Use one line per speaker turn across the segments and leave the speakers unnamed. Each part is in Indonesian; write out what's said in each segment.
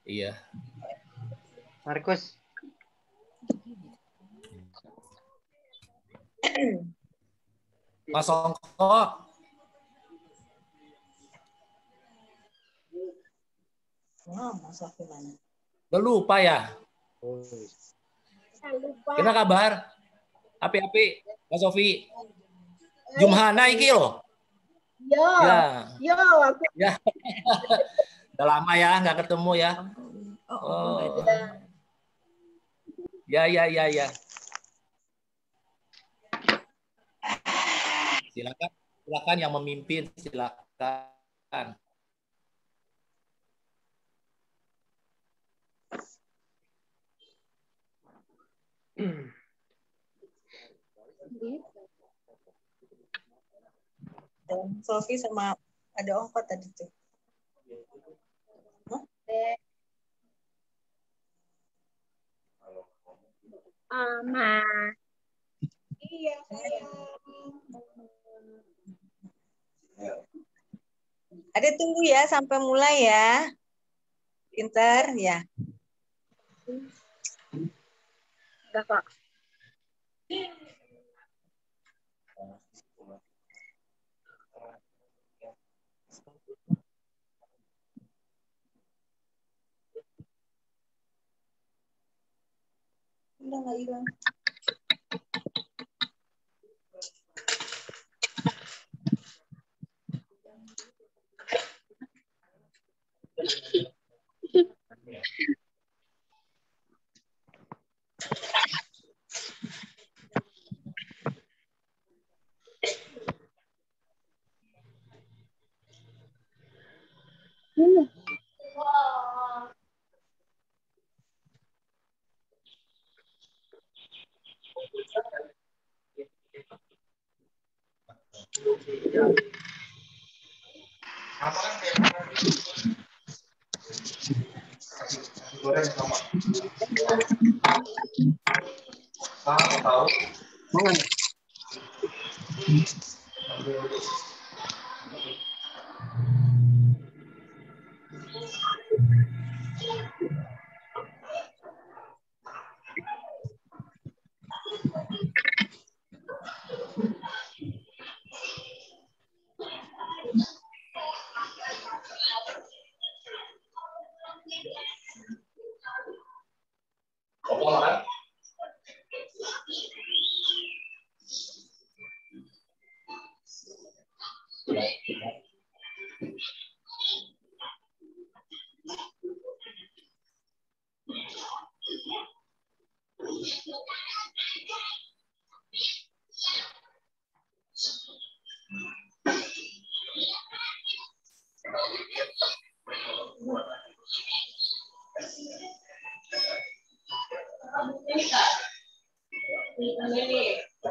Iya.
Markus.
Mas Ongko.
Masuk ke mana?
Udah lupa ya? Gimana kabar? Api-api, Mas Sofi. Jumhana iki loh.
Yo.
Ya.
Yo, aku.
Ya. Udah lama ya nggak ketemu ya. Oh. Ya. Silakan yang memimpin, silakan.
Sofi sama ada Ongko tadi tuh.
Mama. Iya, sayang.
Ada tunggu ya sampai mulai ya. Pintar ya.
Udah, Kak.
Udah nggak hilang.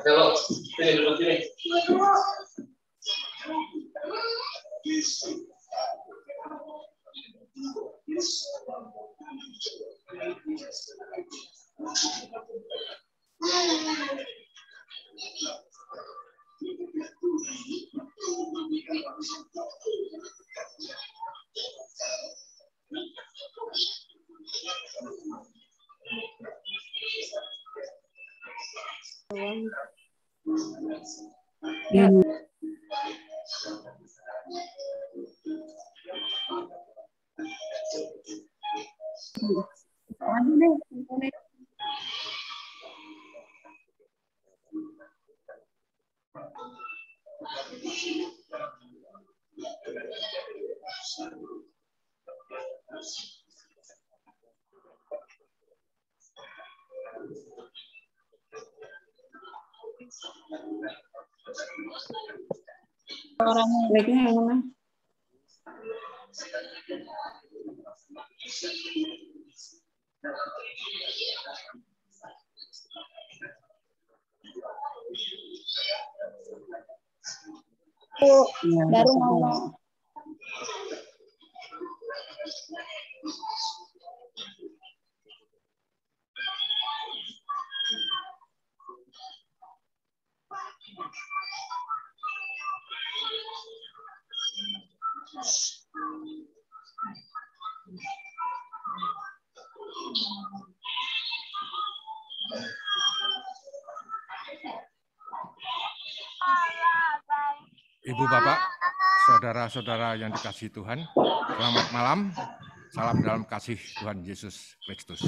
Halo, sini duduk sini.
Orang baiknya yang mana? Baru ngomong.
Ibu, Bapak, saudara-saudara yang dikasihi Tuhan, selamat malam. Salam dalam kasih Tuhan Yesus Kristus.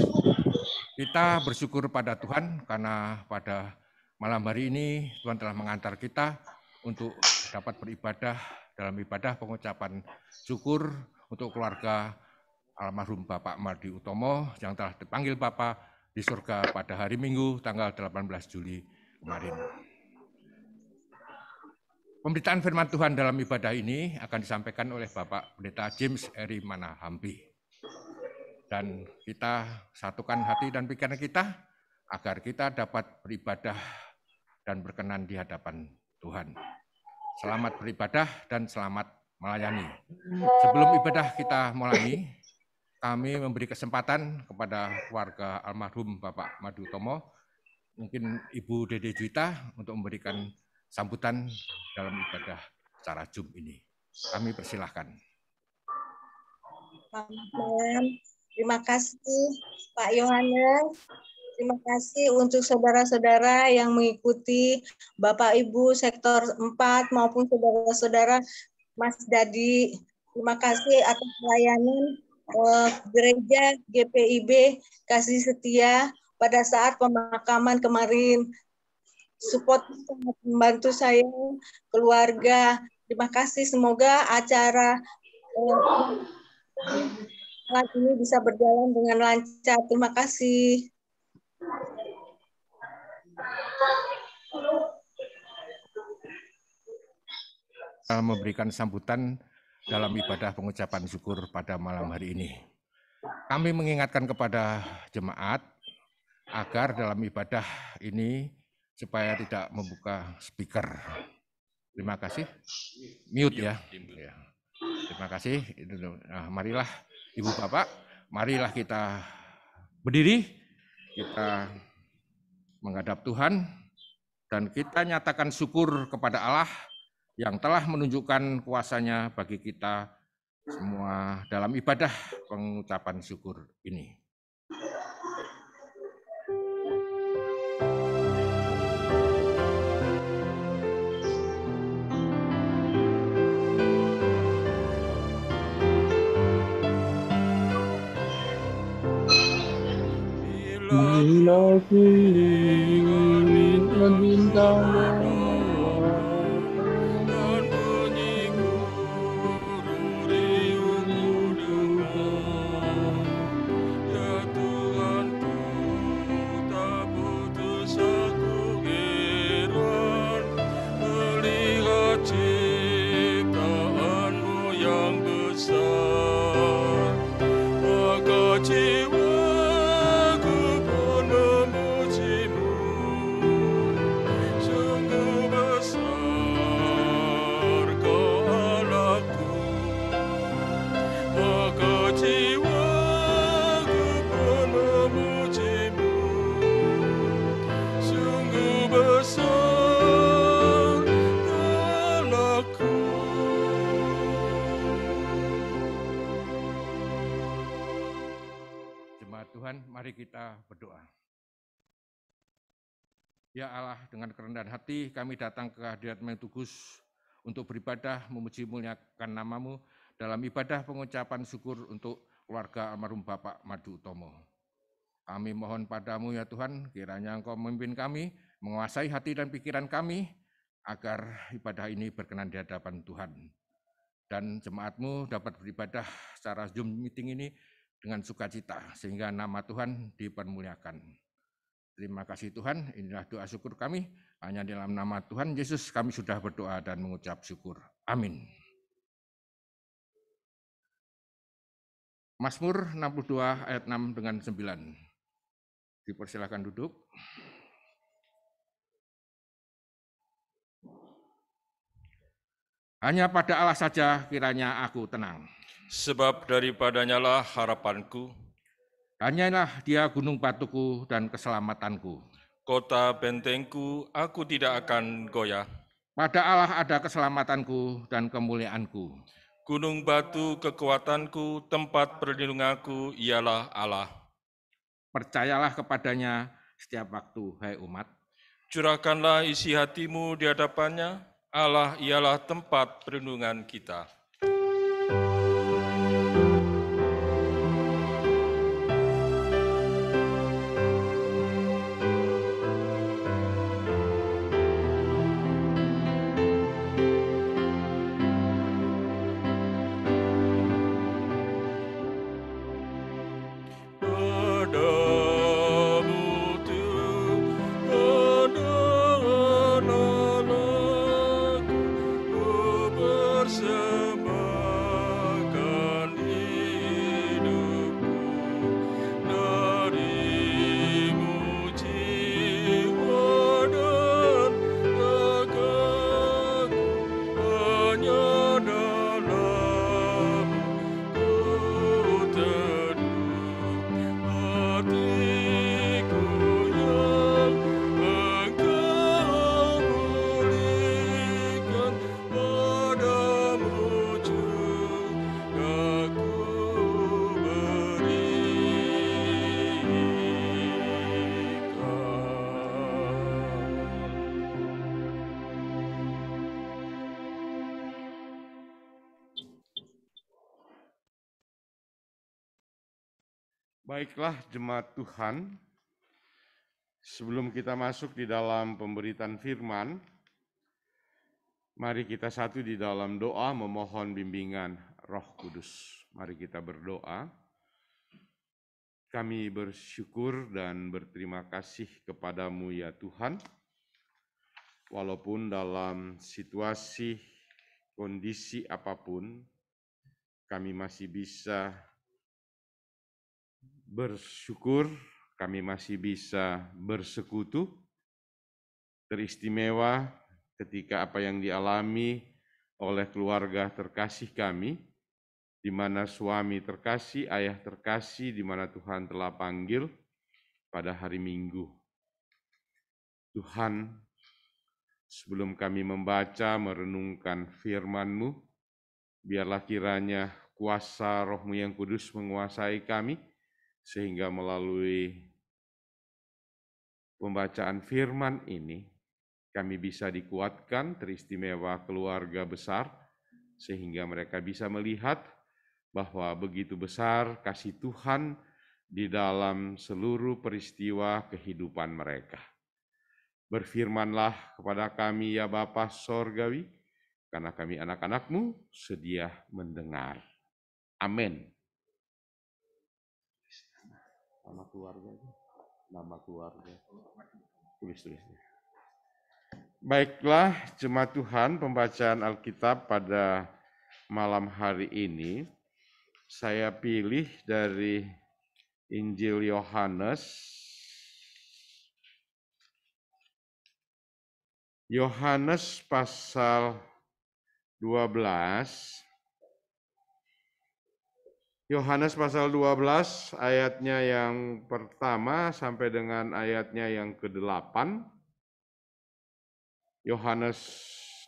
Kita bersyukur pada Tuhan karena pada malam hari ini Tuhan telah mengantar kita untuk dapat beribadah dalam ibadah pengucapan syukur untuk keluarga almarhum Bapak Mardi Utomo yang telah dipanggil Bapa di surga pada hari Minggu tanggal 18 Juli kemarin. Pemberitaan firman Tuhan dalam ibadah ini akan disampaikan oleh Bapak Pendeta James Eri Manahambi. Dan kita satukan hati dan pikiran kita agar kita dapat beribadah dan berkenan di hadapan Tuhan. Selamat beribadah dan selamat melayani. Sebelum ibadah kita mulai, kami memberi kesempatan kepada keluarga almarhum Bapak Mardi Utomo, mungkin Ibu Dede Juwita untuk memberikan sambutan dalam ibadah secara Zoom ini. Kami persilahkan.
Selamat malam. Terima kasih Pak Yohanes. Terima kasih untuk saudara-saudara yang mengikuti Bapak Ibu Sektor 4 maupun saudara-saudara Mas Dadi. Terima kasih atas pelayanan gereja GPIB Kasih Setia pada saat pemakaman kemarin. Support sangat membantu saya, keluarga. Terima kasih, semoga acara ini bisa berjalan dengan lancar. Terima kasih.
Memberikan sambutan dalam ibadah pengucapan syukur pada malam hari ini. Kami mengingatkan kepada jemaat agar dalam ibadah ini supaya tidak membuka speaker. Terima kasih. Mute ya. Terima kasih. Nah, marilah Ibu Bapak, marilah kita berdiri, kita menghadap Tuhan, dan kita nyatakan syukur kepada Allah yang telah menunjukkan kuasa-Nya bagi kita semua dalam ibadah pengucapan syukur ini.
Bila keliling bintang
dan bunyi burung riuh dengar, ya Tuhanku tak putus aku heran melihat ciptaanmu yang besar, maka jiwa Tuhan, mari kita berdoa. Ya Allah, dengan kerendahan hati kami datang ke hadirat-Mu yang kudus untuk beribadah memuji muliakan nama-Mu dalam ibadah pengucapan syukur untuk keluarga almarhum Bapak Mardi Utomo. Kami mohon padamu ya Tuhan, kiranya Engkau memimpin kami, menguasai hati dan pikiran kami, agar ibadah ini berkenan di hadapan Tuhan. Dan jemaat-Mu dapat beribadah secara Zoom meeting ini dengan sukacita, sehingga nama Tuhan dipermuliakan. Terima kasih Tuhan, inilah doa syukur kami. Hanya dalam nama Tuhan Yesus kami sudah berdoa dan mengucap syukur. Amin. Mazmur 62 ayat 6 dengan 9. Dipersilakan duduk. Hanya pada Allah saja kiranya aku tenang.
Sebab daripadanya lah harapanku.
Hanyalah Dia gunung batuku dan keselamatanku.
Kota bentengku, aku tidak akan goyah.
Pada Allah ada keselamatanku dan kemuliaanku.
Gunung batu kekuatanku, tempat perlindunganku ialah Allah.
Percayalah kepadanya setiap waktu, hai umat.
Curahkanlah isi hatimu di hadapannya, Allah ialah tempat perlindungan kita.
Baiklah jemaat Tuhan, sebelum kita masuk di dalam pemberitaan firman, mari kita satu di dalam doa memohon bimbingan Roh Kudus. Mari kita berdoa. Kami bersyukur dan berterima kasih kepadamu ya Tuhan, walaupun dalam situasi, kondisi apapun, kami masih bisa bersyukur, kami masih bisa bersekutu, teristimewa ketika apa yang dialami oleh keluarga terkasih kami, di mana suami terkasih, ayah terkasih, di mana Tuhan telah panggil pada hari Minggu. Tuhan, sebelum kami membaca, merenungkan firman-Mu, biarlah kiranya kuasa Roh-Mu yang kudus menguasai kami, sehingga melalui pembacaan firman ini, kami bisa dikuatkan, teristimewa keluarga besar, sehingga mereka bisa melihat bahwa begitu besar kasih Tuhan di dalam seluruh peristiwa kehidupan mereka. Berfirmanlah kepada kami ya Bapa Sorgawi, karena kami anak-anak-Mu sedia mendengar. Amin. Nama keluarga. Tulis. Baiklah, jemaat Tuhan, pembacaan Alkitab pada malam hari ini saya pilih dari Injil Yohanes. Yohanes pasal 12. Yohanes pasal 12 ayatnya yang pertama sampai dengan ayatnya yang ke-8. Yohanes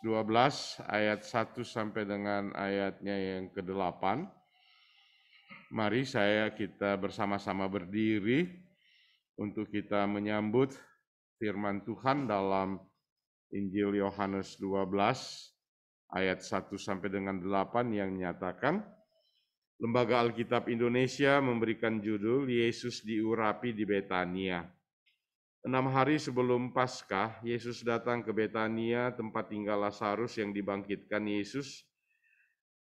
12 ayat 1 sampai dengan ayatnya yang ke-8. Mari kita bersama-sama berdiri untuk kita menyambut firman Tuhan dalam Injil Yohanes 12 ayat 1 sampai dengan 8 yang menyatakan, Lembaga Alkitab Indonesia memberikan judul Yesus diurapi di Betania. 6 hari sebelum Paskah, Yesus datang ke Betania, tempat tinggal Lazarus yang dibangkitkan Yesus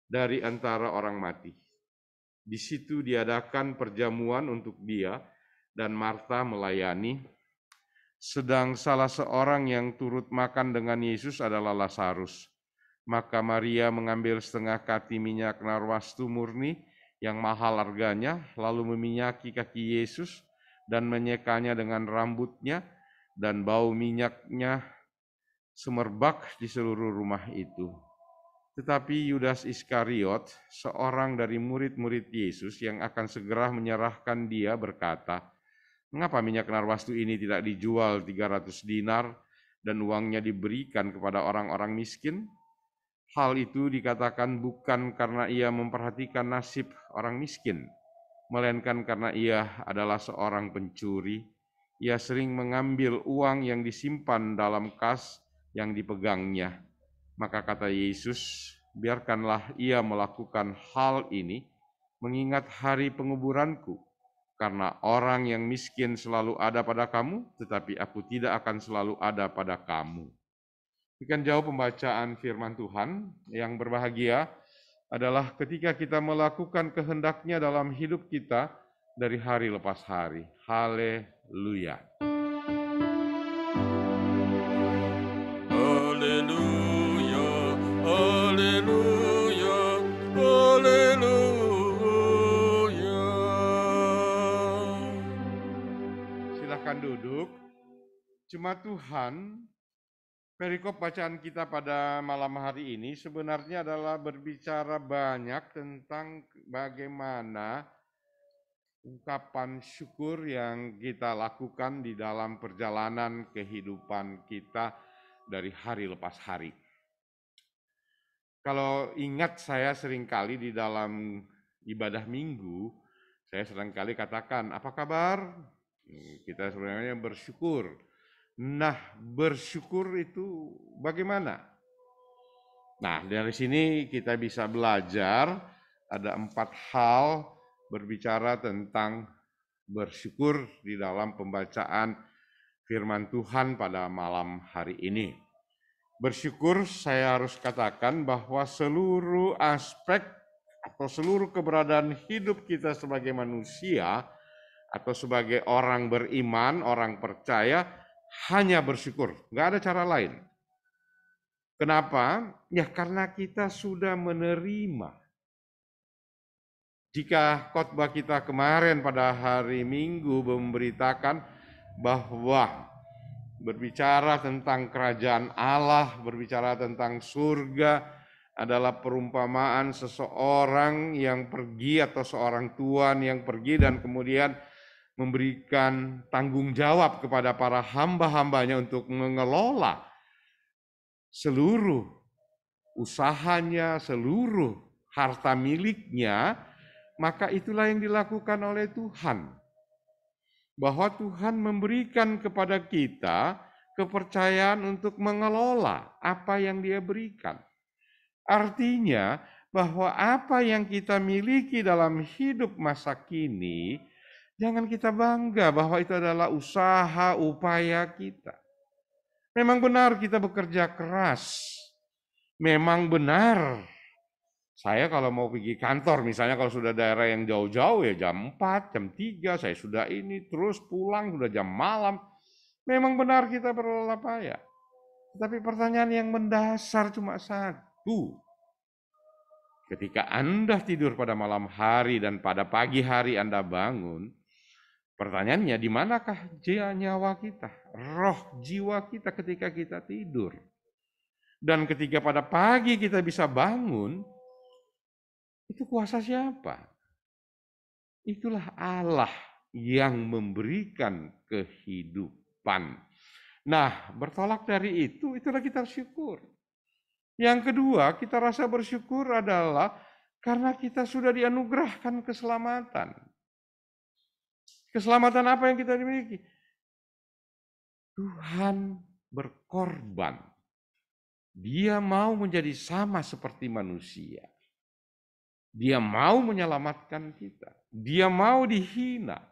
dari antara orang mati. Di situ diadakan perjamuan untuk dia dan Marta melayani, sedang salah seorang yang turut makan dengan Yesus adalah Lazarus. Maka Maria mengambil setengah kati minyak narwastu murni yang mahal harganya, lalu meminyaki kaki Yesus dan menyekanya dengan rambutnya, dan bau minyaknya semerbak di seluruh rumah itu. Tetapi Yudas Iskariot, seorang dari murid-murid Yesus yang akan segera menyerahkan dia, berkata, "Mengapa minyak narwastu ini tidak dijual 300 dinar dan uangnya diberikan kepada orang-orang miskin?" Hal itu dikatakan bukan karena ia memperhatikan nasib orang miskin, melainkan karena ia adalah seorang pencuri. Ia sering mengambil uang yang disimpan dalam kas yang dipegangnya. Maka kata Yesus, biarkanlah ia melakukan hal ini, mengingat hari penguburanku. Karena orang yang miskin selalu ada pada kamu, tetapi aku tidak akan selalu ada pada kamu. Demikian jauh pembacaan firman Tuhan. Yang berbahagia adalah ketika kita melakukan kehendak-Nya dalam hidup kita dari hari lepas hari. Haleluya.
Haleluya, haleluya, haleluya.
Silakan duduk. Jemaat Tuhan, perikop bacaan kita pada malam hari ini sebenarnya adalah berbicara banyak tentang bagaimana ungkapan syukur yang kita lakukan di dalam perjalanan kehidupan kita dari hari lepas hari. Kalau ingat, saya seringkali di dalam ibadah minggu, saya seringkali katakan, apa kabar? Kita sebenarnya bersyukur. Nah, bersyukur itu bagaimana? Nah, dari sini kita bisa belajar ada 4 hal berbicara tentang bersyukur di dalam pembacaan firman Tuhan pada malam hari ini. Bersyukur, saya harus katakan bahwa seluruh aspek atau seluruh keberadaan hidup kita sebagai manusia atau sebagai orang beriman, orang percaya, hanya bersyukur, nggak ada cara lain. Kenapa? Ya karena kita sudah menerima. Jika khotbah kita kemarin pada hari Minggu memberitakan bahwa berbicara tentang kerajaan Allah, berbicara tentang surga adalah perumpamaan seseorang yang pergi atau seorang tuan yang pergi dan kemudian memberikan tanggung jawab kepada para hamba-hambanya untuk mengelola seluruh usahanya, seluruh harta miliknya, maka itulah yang dilakukan oleh Tuhan. Bahwa Tuhan memberikan kepada kita kepercayaan untuk mengelola apa yang Dia berikan. Artinya bahwa apa yang kita miliki dalam hidup masa kini, jangan kita bangga bahwa itu adalah usaha, upaya kita. Memang benar kita bekerja keras. Memang benar. Saya kalau mau pergi kantor, misalnya kalau sudah daerah yang jauh-jauh ya jam 4, jam 3, saya sudah ini, terus pulang sudah jam malam. Memang benar kita berlelah payah. Tapi pertanyaan yang mendasar cuma satu. Ketika Anda tidur pada malam hari dan pada pagi hari Anda bangun, pertanyaannya, di manakah nyawa kita, roh jiwa kita ketika kita tidur? Dan ketika pada pagi kita bisa bangun, itu kuasa siapa? Itulah Allah yang memberikan kehidupan. Nah, bertolak dari itu, itulah kita syukur. Yang kedua, kita rasa bersyukur adalah karena kita sudah dianugerahkan keselamatan. Keselamatan apa yang kita miliki? Tuhan berkorban. Dia mau menjadi sama seperti manusia. Dia mau menyelamatkan kita. Dia mau dihina.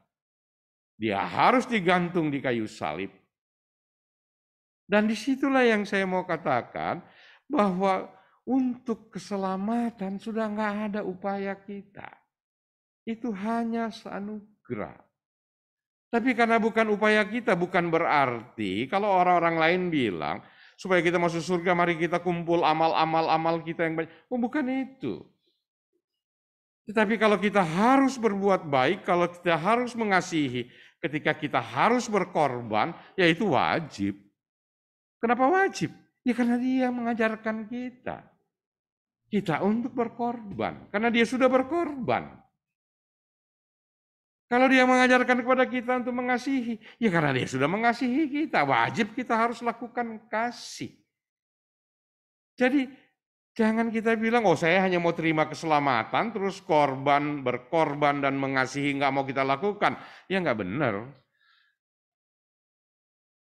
Dia harus digantung di kayu salib. Dan disitulah yang saya mau katakan bahwa untuk keselamatan sudah nggak ada upaya kita. Itu hanya seanugerah. Tapi karena bukan upaya kita, bukan berarti kalau orang-orang lain bilang, supaya kita masuk surga, mari kita kumpul amal-amal kita yang banyak. Oh, bukan itu. Tetapi kalau kita harus berbuat baik, kalau kita harus mengasihi, ketika kita harus berkorban, ya itu wajib. Kenapa wajib? Ya karena Dia mengajarkan kita untuk berkorban. Karena Dia sudah berkorban. Kalau Dia mengajarkan kepada kita untuk mengasihi, ya karena Dia sudah mengasihi kita. Wajib kita harus lakukan kasih. Jadi Jangan kita bilang, oh saya hanya mau terima keselamatan, terus berkorban dan mengasihi nggak mau kita lakukan. Ya nggak benar.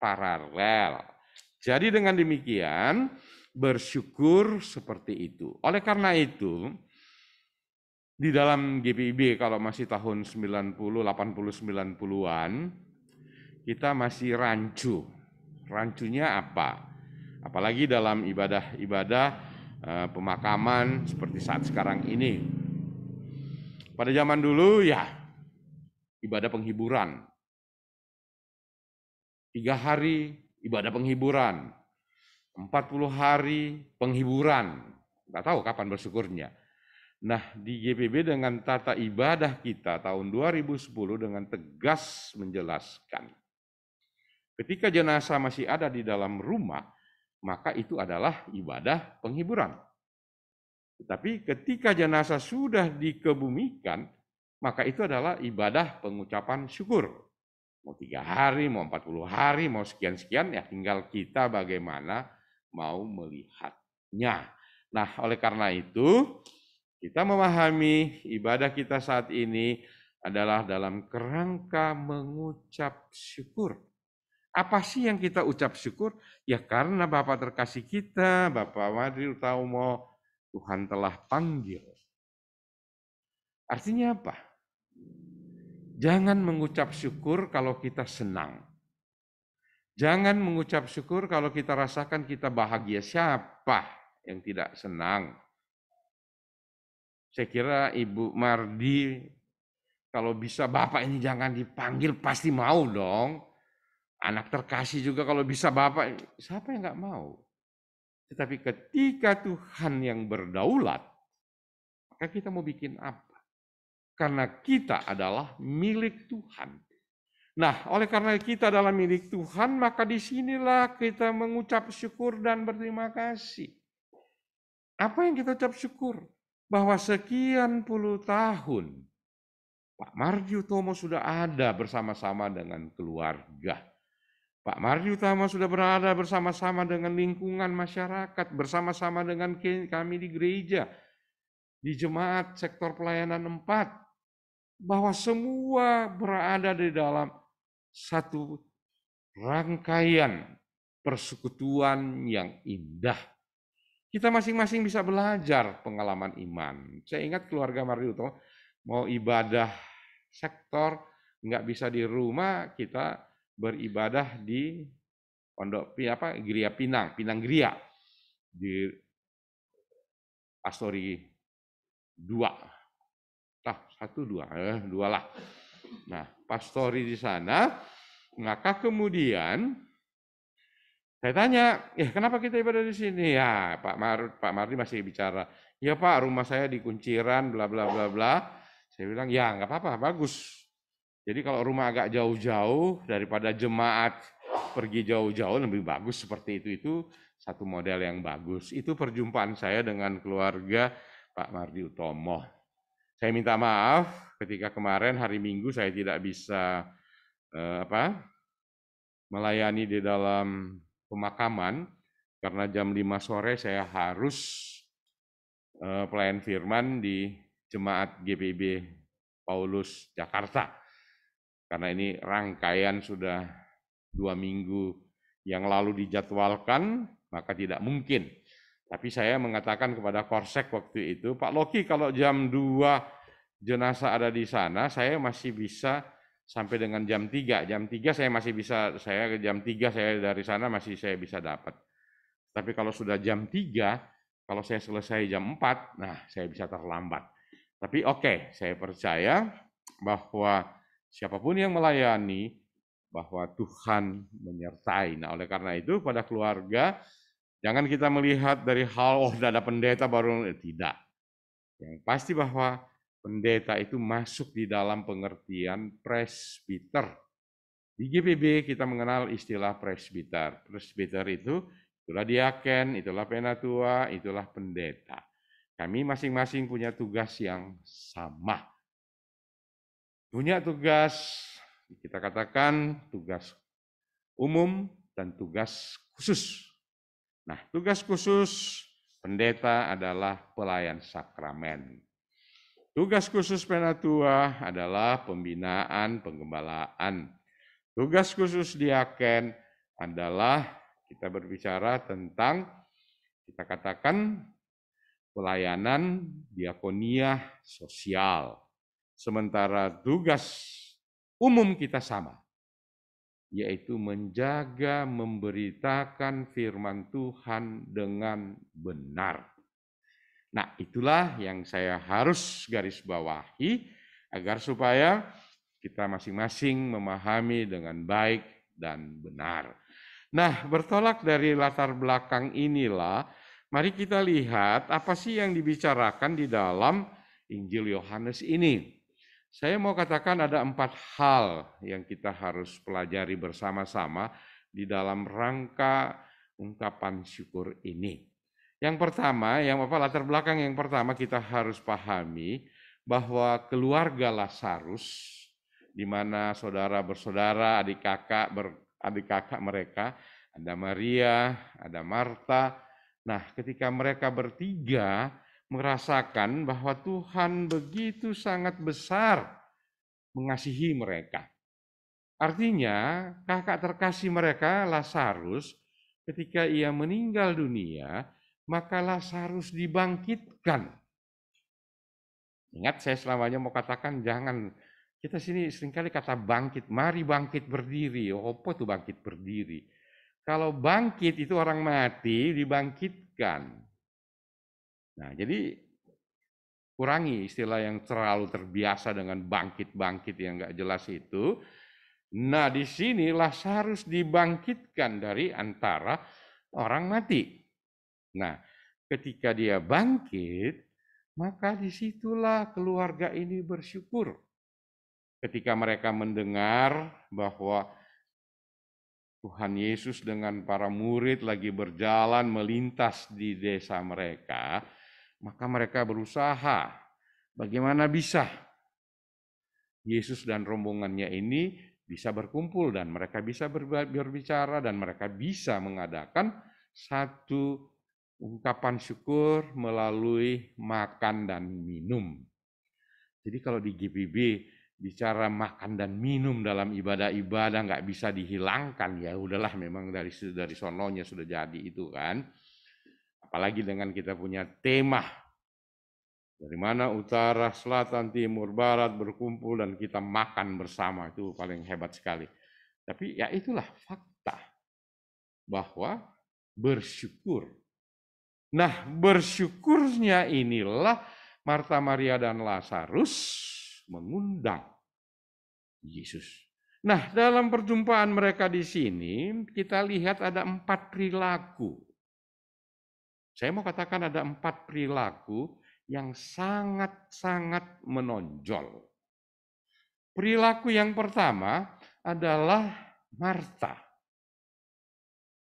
Paralel. Jadi dengan demikian, bersyukur seperti itu. Oleh karena itu, di dalam GPIB kalau masih tahun 90, 80, 90-an, kita masih rancu. Rancunya apa? Apalagi dalam ibadah-ibadah pemakaman seperti saat sekarang ini. Pada zaman dulu ya ibadah penghiburan. 3 hari ibadah penghiburan. 40 hari penghiburan. Nggak tahu kapan bersyukurnya. Nah, di GPB dengan tata ibadah kita tahun 2010 dengan tegas menjelaskan. Ketika jenazah masih ada di dalam rumah, maka itu adalah ibadah penghiburan. Tetapi ketika jenazah sudah dikebumikan, maka itu adalah ibadah pengucapan syukur. Mau 3 hari, mau 40 hari, mau sekian-sekian, ya tinggal kita bagaimana mau melihatnya. Nah, oleh karena itu, kita memahami ibadah kita saat ini adalah dalam kerangka mengucap syukur. Apa sih yang kita ucap syukur? Ya karena Bapak terkasih kita, Bapak Mardi Utomo, Tuhan telah panggil. Artinya apa? Jangan mengucap syukur kalau kita senang. Jangan mengucap syukur kalau kita rasakan kita bahagia. Siapa yang tidak senang? Saya kira Ibu Mardi, kalau bisa Bapak ini jangan dipanggil, pasti mau dong. Anak terkasih juga kalau bisa Bapak, siapa yang nggak mau? Tetapi ketika Tuhan yang berdaulat, maka kita mau bikin apa? Karena kita adalah milik Tuhan. Nah, oleh karena kita adalah milik Tuhan, maka disinilah kita mengucap syukur dan berterima kasih. Apa yang kita ucap syukur? Bahwa sekian puluh tahun, Pak Mardi Utomo sudah ada bersama-sama dengan keluarga. Pak Mardi Utomo sudah berada bersama-sama dengan lingkungan masyarakat, bersama-sama dengan kami di gereja, di jemaat sektor pelayanan 4, bahwa semua berada di dalam satu rangkaian persekutuan yang indah. Kita masing-masing bisa belajar pengalaman iman. Saya ingat keluarga Mardi Utomo mau ibadah sektor, nggak bisa di rumah, kita beribadah di Pondok Gria Pinang Gria di Pastori 2. 2 lah. Nah, pastori di sana, maka kemudian saya tanya, kenapa kita ibadah di sini? Ya, Pak Mardi masih bicara. Ya Pak, rumah saya di Kunciran, bla bla bla bla. Saya bilang, ya nggak apa-apa, bagus. Jadi kalau rumah agak jauh-jauh daripada jemaat pergi jauh-jauh lebih bagus seperti itu satu model yang bagus. Itu perjumpaan saya dengan keluarga Pak Mardi Utomo. Saya minta maaf ketika kemarin hari Minggu saya tidak bisa melayani di dalam pemakaman karena jam 5 sore saya harus pelayan firman di Jemaat GPIB Paulus Jakarta. Karena ini rangkaian sudah 2 minggu yang lalu dijadwalkan, maka tidak mungkin. Tapi saya mengatakan kepada Korsek waktu itu, Pak Loki kalau jam 2 jenazah ada di sana, saya masih bisa sampai dengan jam 3. Jam 3 saya masih bisa, jam 3 saya dari sana masih saya bisa dapat. Tapi kalau sudah jam 3, kalau saya selesai jam 4, nah saya bisa terlambat. Tapi oke, saya percaya bahwa siapapun yang melayani, bahwa Tuhan menyertai. Nah, oleh karena itu pada keluarga, jangan kita melihat dari hal, sudah ada pendeta baru, tidak. Yang pasti bahwa pendeta itu masuk di dalam pengertian presbiter. Di GPB kita mengenal istilah presbiter. Presbiter itulah diaken, itulah penatua, itulah pendeta. Kami masing-masing punya tugas yang sama. Punya tugas, kita katakan tugas umum dan tugas khusus. Nah, tugas khusus Pendeta adalah pelayan sakramen. Tugas khusus penatua adalah pembinaan, penggembalaan. Tugas khusus diaken adalah kita berbicara tentang, kita katakan, pelayanan diakonia sosial. Sementara tugas umum kita sama, yaitu menjaga, memberitakan firman Tuhan dengan benar. Nah, itulah yang saya harus garis bawahi agar supaya kita masing-masing memahami dengan baik dan benar. Nah, bertolak dari latar belakang inilah, mari kita lihat apa sih yang dibicarakan di dalam Injil Yohanes ini. Saya mau katakan ada 4 hal yang kita harus pelajari bersama-sama di dalam rangka ungkapan syukur ini. Yang pertama, latar belakang yang pertama kita harus pahami bahwa keluarga Lazarus, di mana saudara bersaudara, adik kakak mereka, ada Maria, ada Marta. Nah, ketika mereka bertiga merasakan bahwa Tuhan begitu sangat besar mengasihi mereka. Artinya, kakak terkasih mereka, Lazarus, ketika ia meninggal dunia, maka Lazarus dibangkitkan. Ingat, saya selamanya mau katakan jangan, kita sini seringkali kata bangkit, mari bangkit berdiri. Apa itu bangkit berdiri? Kalau bangkit itu orang mati dibangkitkan. Nah, jadi kurangi istilah yang terlalu terbiasa dengan bangkit-bangkit yang enggak jelas itu. Nah, di sini Lazarus dibangkitkan dari antara orang mati. Nah, ketika dia bangkit, maka disitulah keluarga ini bersyukur. Ketika mereka mendengar bahwa Tuhan Yesus dengan para murid lagi berjalan melintas di desa mereka, maka mereka berusaha bagaimana bisa Yesus dan rombongannya ini bisa berkumpul dan mereka bisa berbicara dan mereka bisa mengadakan satu ungkapan syukur melalui makan dan minum. Jadi kalau di GPB bicara makan dan minum dalam ibadah-ibadah nggak bisa dihilangkan, ya udahlah, memang dari sononya sudah jadi itu kan. Apalagi dengan kita punya tema dari mana utara, selatan, timur, barat berkumpul dan kita makan bersama, itu paling hebat sekali. Tapi ya itulah fakta bahwa bersyukur. Nah, bersyukurnya inilah Marta, Maria, dan Lazarus mengundang Yesus. Nah, dalam perjumpaan mereka di sini, kita lihat ada 4 perilaku. Saya mau katakan ada 4 perilaku yang sangat-sangat menonjol. Perilaku yang pertama adalah Marta.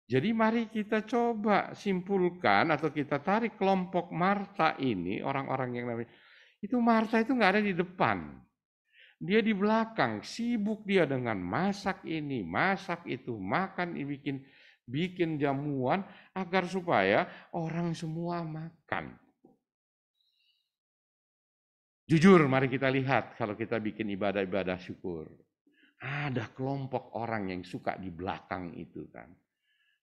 Jadi mari kita coba simpulkan atau kita tarik kelompok Marta ini, orang-orang yang namanya, itu Marta itu nggak ada di depan. Dia di belakang, sibuk dia dengan masak ini, masak itu, makan, bikin jamuan agar supaya orang semua makan. Jujur, mari kita lihat kalau kita bikin ibadah-ibadah syukur. Ada kelompok orang yang suka di belakang itu kan.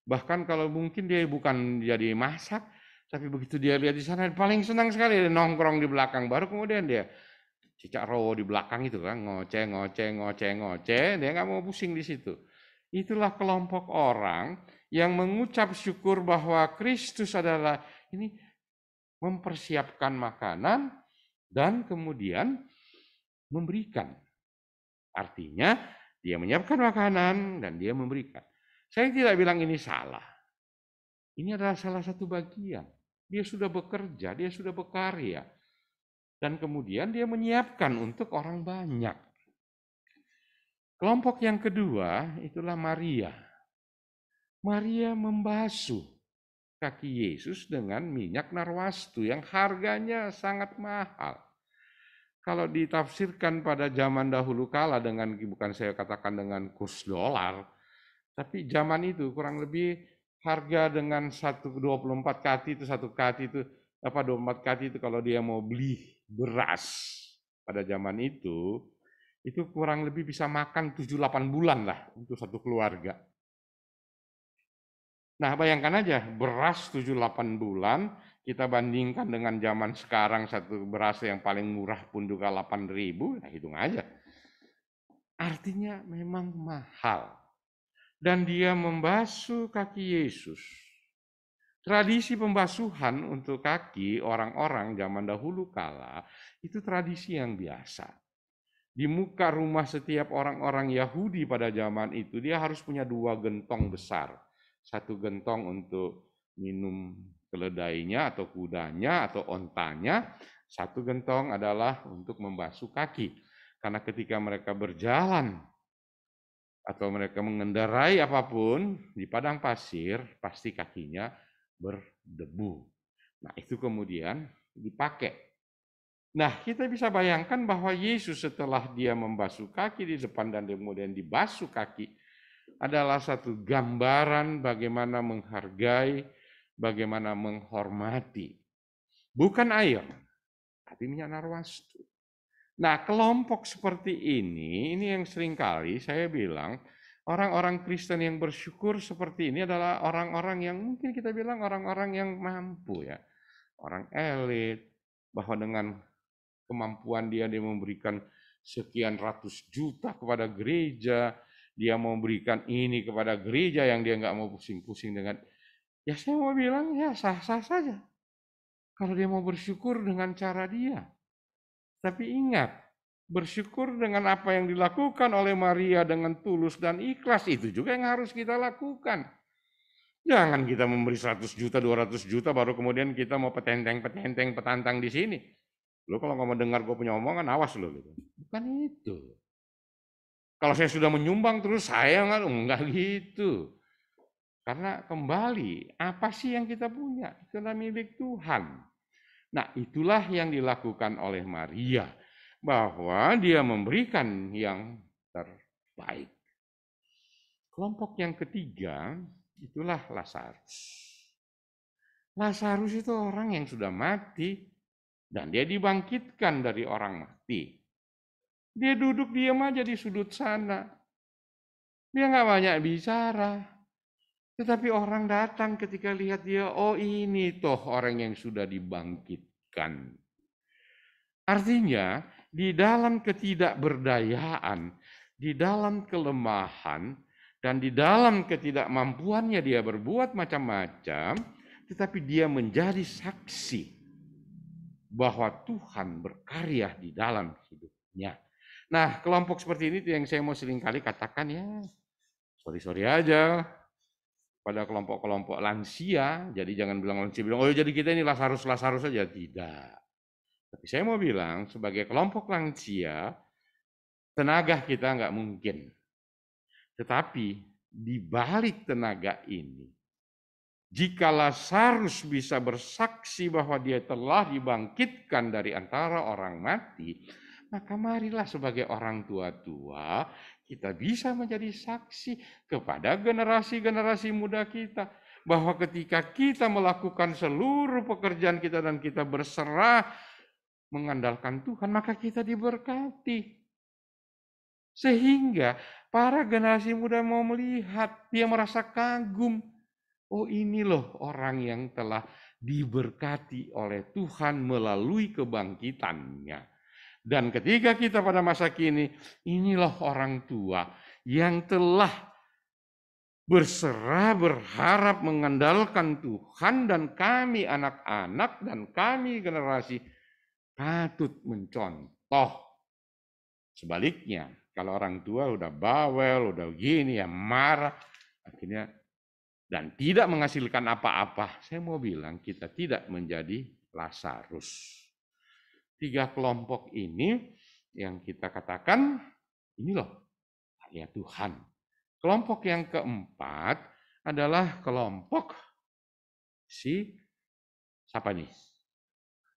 Bahkan kalau mungkin dia bukan jadi masak, tapi begitu dia lihat di sana paling senang sekali dia nongkrong di belakang. Baru kemudian dia cicak rowo di belakang itu kan, ngoceh, dia nggak mau pusing di situ. Itulah kelompok orang yang mengucap syukur bahwa Kristus adalah ini mempersiapkan makanan dan kemudian memberikan. Artinya dia menyiapkan makanan dan dia memberikan. Saya tidak bilang ini salah. Ini adalah salah satu bagian. Dia sudah bekerja, dia sudah berkarya. Dan kemudian dia menyiapkan untuk orang banyak. Kelompok yang kedua itulah Maria. Maria membasuh kaki Yesus dengan minyak narwastu yang harganya sangat mahal. Kalau ditafsirkan pada zaman dahulu kala dengan, bukan saya katakan dengan kurs dolar, tapi zaman itu kurang lebih harga dengan 24 kati itu, 1 kati itu, 24 kati itu kalau dia mau beli beras pada zaman itu kurang lebih bisa makan 7-8 bulan lah untuk satu keluarga. Nah, bayangkan aja, beras 7-8 bulan, kita bandingkan dengan zaman sekarang satu beras yang paling murah pun juga 8.000, nah hitung aja. Artinya memang mahal. Dan dia membasuh kaki Yesus. Tradisi pembasuhan untuk kaki orang-orang zaman dahulu kala, itu tradisi yang biasa. Di muka rumah setiap orang-orang Yahudi pada zaman itu, dia harus punya 2 gentong besar. 1 gentong untuk minum keledainya atau kudanya atau ontanya. 1 gentong adalah untuk membasuh kaki. Karena ketika mereka berjalan atau mereka mengendarai apapun di padang pasir, pasti kakinya berdebu. Nah, itu kemudian dipakai. Nah, kita bisa bayangkan bahwa Yesus setelah dia membasuh kaki di depan dan kemudian dibasuh kaki, adalah satu gambaran bagaimana menghargai, bagaimana menghormati. Bukan air, tapi minyak narwastu. Nah, kelompok seperti ini yang seringkali saya bilang, orang-orang Kristen yang bersyukur seperti ini adalah orang-orang yang mungkin kita bilang orang-orang yang mampu ya. Orang elit, bahwa dengan kemampuan dia memberikan sekian ratus juta kepada gereja, dia mau berikan ini kepada gereja yang dia nggak mau pusing-pusing dengan, ya saya mau bilang ya sah-sah saja. Kalau dia mau bersyukur dengan cara dia. Tapi ingat, bersyukur dengan apa yang dilakukan oleh Maria dengan tulus dan ikhlas, itu juga yang harus kita lakukan. Jangan kita memberi 100 juta, 200 juta, baru kemudian kita mau petenteng-petenteng, petantang di sini. Lo kalau nggak mau dengar gue punya omongan, awas lo gitu. Bukan itu. Kalau saya sudah menyumbang terus saya enggak gitu. Karena kembali, apa sih yang kita punya? Itu adalah milik Tuhan. Nah, itulah yang dilakukan oleh Maria. Bahwa dia memberikan yang terbaik. Kelompok yang ketiga, itulah Lazarus. Lazarus itu orang yang sudah mati. Dan dia dibangkitkan dari orang mati. Dia duduk diam aja di sudut sana. Dia nggak banyak bicara. Tetapi orang datang ketika lihat dia, oh ini toh orang yang sudah dibangkitkan. Artinya, di dalam ketidakberdayaan, di dalam kelemahan, dan di dalam ketidakmampuannya dia berbuat macam-macam, tetapi dia menjadi saksi bahwa Tuhan berkarya di dalam hidupnya. Nah, kelompok seperti ini yang saya mau seringkali katakan ya, sorry aja pada kelompok-kelompok lansia. Jadi jangan bilang lansia, bilang oh jadi kita ini Lazarus saja, tidak. Tapi saya mau bilang sebagai kelompok lansia, tenaga kita nggak mungkin. Tetapi di balik tenaga ini, jika Lazarus bisa bersaksi bahwa dia telah dibangkitkan dari antara orang mati, maka marilah sebagai orang tua-tua kita bisa menjadi saksi kepada generasi-generasi muda kita. Bahwa ketika kita melakukan seluruh pekerjaan kita dan kita berserah mengandalkan Tuhan, maka kita diberkati. Sehingga para generasi muda mau melihat, dia merasa kagum. Oh ini loh orang yang telah diberkati oleh Tuhan melalui kebangkitannya. Dan ketika kita pada masa kini, inilah orang tua yang telah berserah, berharap mengandalkan Tuhan, dan kami anak-anak dan kami generasi patut mencontoh. Sebaliknya, kalau orang tua udah bawel, udah gini ya marah, akhirnya dan tidak menghasilkan apa-apa, saya mau bilang kita tidak menjadi Lazarus. 3 kelompok ini yang kita katakan, ini loh karya Tuhan. Kelompok yang keempat adalah kelompok siapa nih?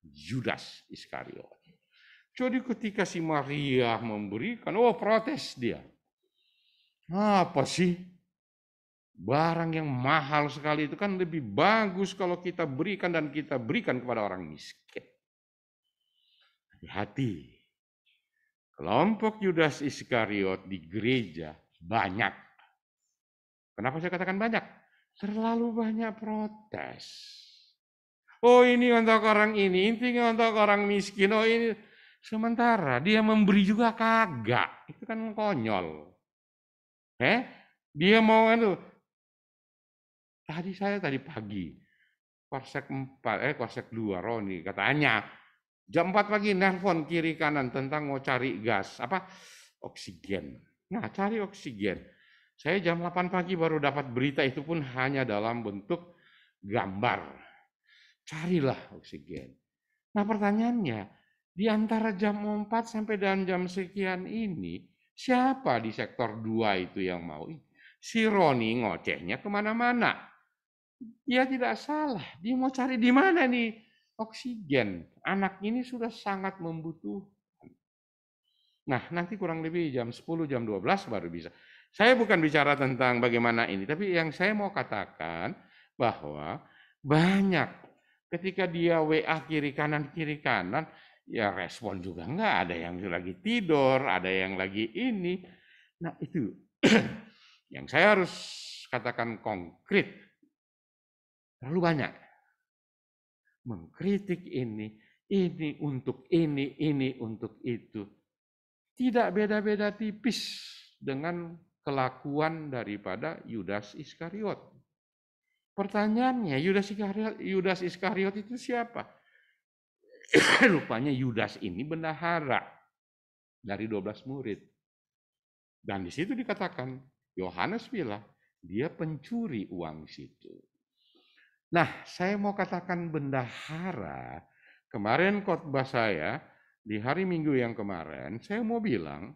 Judas Iskariot. Jadi ketika si Maria memberikan, protes dia. Apa sih? Barang yang mahal sekali itu kan lebih bagus kalau kita berikan dan kita berikan kepada orang miskin. Hati-hati. Kelompok Yudas Iskariot di gereja banyak. Kenapa saya katakan banyak? Terlalu banyak protes. Oh ini untuk orang ini untuk orang miskin. Oh ini. Sementara dia memberi juga kagak. Itu kan konyol. Dia mau itu. Tadi pagi. Korsek 2 Roni katanya. Jam 4 pagi nelpon kiri kanan tentang mau cari gas, oksigen. Nah, cari oksigen. Saya jam 8 pagi baru dapat berita, itu pun hanya dalam bentuk gambar. Carilah oksigen. Nah, pertanyaannya, di antara jam 4 sampai dan jam sekian ini, siapa di sektor 2 itu yang mau? Si Roni ngocehnya kemana-mana. Dia tidak salah, dia mau cari di mana nih? Oksigen. Anak ini sudah sangat membutuhkan. Nah, nanti kurang lebih jam 10, jam 12 baru bisa. Saya bukan bicara tentang bagaimana ini, tapi yang saya mau katakan bahwa banyak ketika dia WA kiri kanan, ya respon juga enggak. Ada yang lagi tidur, ada yang lagi ini. Nah, itu yang saya harus katakan konkret. Terlalu banyak. Mengkritik ini untuk ini untuk itu. Tidak beda-beda tipis dengan kelakuan daripada Yudas Iskariot. Pertanyaannya, Yudas Iskariot itu siapa? Rupanya Yudas ini bendahara dari 12 murid. Dan di situ dikatakan, Yohanes bilang, dia pencuri uang situ. Nah, saya mau katakan bendahara, kemarin khotbah saya, di hari Minggu yang kemarin, saya mau bilang,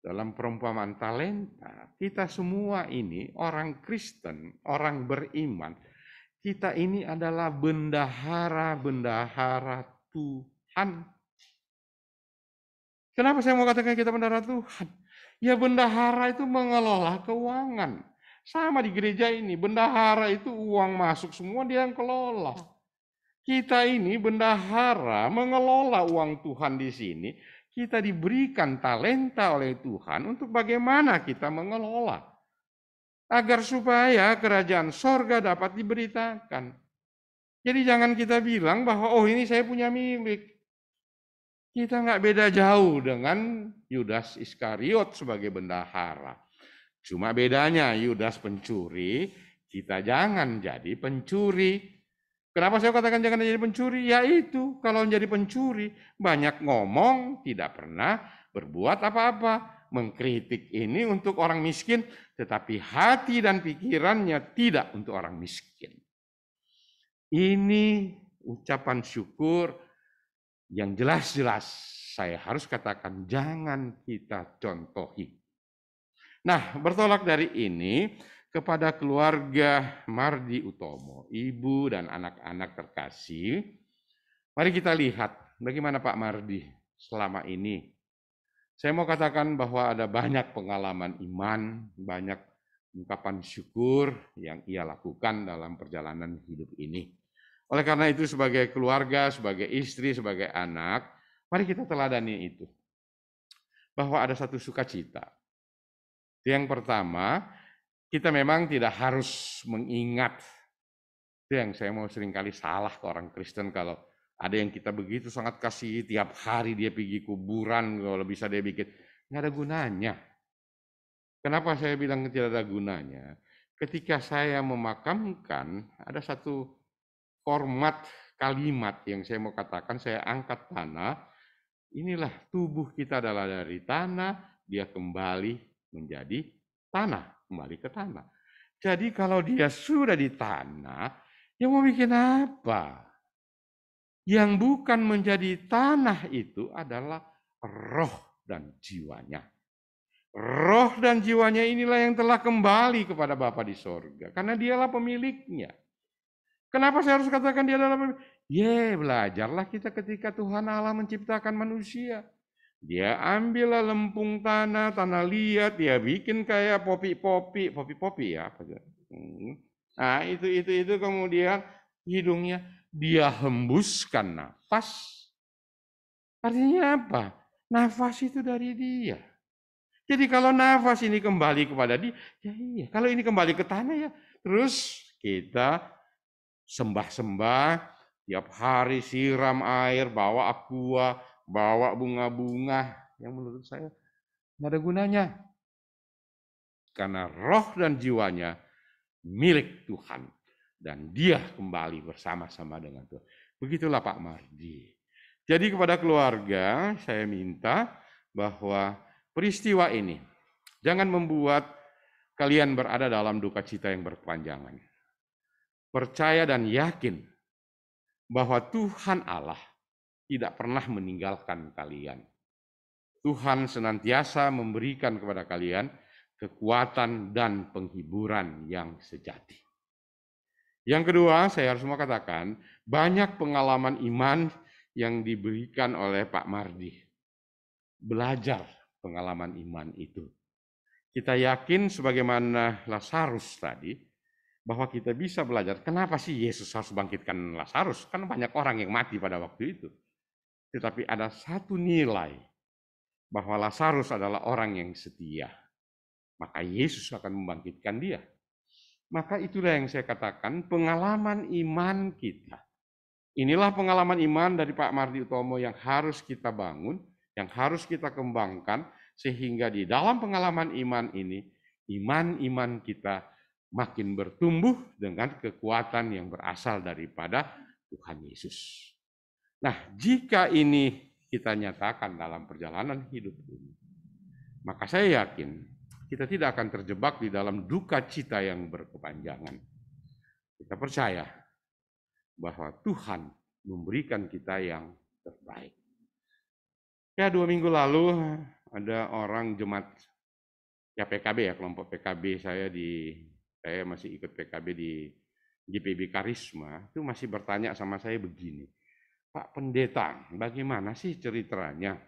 dalam perumpamaan talenta, kita semua ini orang Kristen, orang beriman, kita ini adalah bendahara Tuhan. Kenapa saya mau katakan kita bendahara Tuhan? Ya bendahara itu mengelola keuangan. Sama di gereja ini, bendahara itu uang masuk semua dia yang kelola. Kita ini bendahara mengelola uang Tuhan di sini. Kita diberikan talenta oleh Tuhan untuk bagaimana kita mengelola. Agar supaya kerajaan sorga dapat diberitakan. Jadi jangan kita bilang bahwa oh ini saya punya milik. Kita nggak beda jauh dengan Yudas Iskariot sebagai bendahara. Cuma bedanya Yudas pencuri, kita jangan jadi pencuri. Kenapa saya katakan jangan jadi pencuri? Yaitu kalau menjadi pencuri, banyak ngomong, tidak pernah berbuat apa-apa. Mengkritik ini untuk orang miskin, tetapi hati dan pikirannya tidak untuk orang miskin. Ini ucapan syukur yang jelas-jelas saya harus katakan jangan kita contohi. Nah, bertolak dari ini kepada keluarga Mardi Utomo, ibu dan anak-anak terkasih, mari kita lihat bagaimana Pak Mardi selama ini. Saya mau katakan bahwa ada banyak pengalaman iman, banyak ungkapan syukur yang ia lakukan dalam perjalanan hidup ini. Oleh karena itu sebagai keluarga, sebagai istri, sebagai anak, mari kita teladani itu. Bahwa ada satu sukacita. Yang pertama, kita memang tidak harus mengingat. Itu yang saya mau seringkali salah ke orang Kristen kalau ada yang kita begitu sangat kasih, tiap hari dia pergi kuburan, kalau bisa dia bikin. Nggak ada gunanya. Kenapa saya bilang tidak ada gunanya? Ketika saya memakamkan, ada satu format kalimat yang saya mau katakan, saya angkat tanah. Inilah tubuh kita adalah dari tanah, dia kembali menjadi tanah, kembali ke tanah. Jadi kalau dia sudah di tanah, ya mau bikin apa? Yang bukan menjadi tanah itu adalah roh dan jiwanya. Roh dan jiwanya inilah yang telah kembali kepada Bapa di sorga. Karena dialah pemiliknya. Kenapa saya harus katakan dia adalah pemilik? Belajarlah kita ketika Tuhan Allah menciptakan manusia. Dia ambillah lempung tanah liat, dia bikin kayak popi-popi ya, apa Nah, itu kemudian hidungnya dia hembuskan nafas. Artinya apa? Nafas itu dari dia. Jadi kalau nafas ini kembali kepada dia, ya iya. Kalau ini kembali ke tanah ya, terus kita sembah-sembah, tiap hari siram air, bawa aqua, bawa bunga-bunga, yang menurut saya nggak ada gunanya. Karena roh dan jiwanya milik Tuhan. Dan dia kembali bersama-sama dengan Tuhan. Begitulah Pak Mardi. Jadi kepada keluarga, saya minta bahwa peristiwa ini jangan membuat kalian berada dalam duka cita yang berkepanjangan. Percaya dan yakin bahwa Tuhan Allah tidak pernah meninggalkan kalian. Tuhan senantiasa memberikan kepada kalian kekuatan dan penghiburan yang sejati. Yang kedua, saya harus mau katakan, banyak pengalaman iman yang diberikan oleh Pak Mardi. Belajar pengalaman iman itu. Kita yakin sebagaimana Lazarus tadi, bahwa kita bisa belajar, kenapa sih Yesus harus bangkitkan Lazarus? Kan banyak orang yang mati pada waktu itu. Tetapi ada satu nilai, bahwa Lazarus adalah orang yang setia. Maka Yesus akan membangkitkan dia. Maka itulah yang saya katakan pengalaman iman kita. Inilah pengalaman iman dari Pak Mardi Utomo yang harus kita bangun, yang harus kita kembangkan, sehingga di dalam pengalaman iman ini, iman kita makin bertumbuh dengan kekuatan yang berasal daripada Tuhan Yesus. Nah, jika ini kita nyatakan dalam perjalanan hidup ini, maka saya yakin kita tidak akan terjebak di dalam duka cita yang berkepanjangan. Kita percaya bahwa Tuhan memberikan kita yang terbaik. Ya, 2 minggu lalu ada orang jemaat ya PKB ya, kelompok PKB saya masih ikut PKB di GPB Karisma, itu masih bertanya sama saya begini, Pak Pendeta, bagaimana sih ceritanya?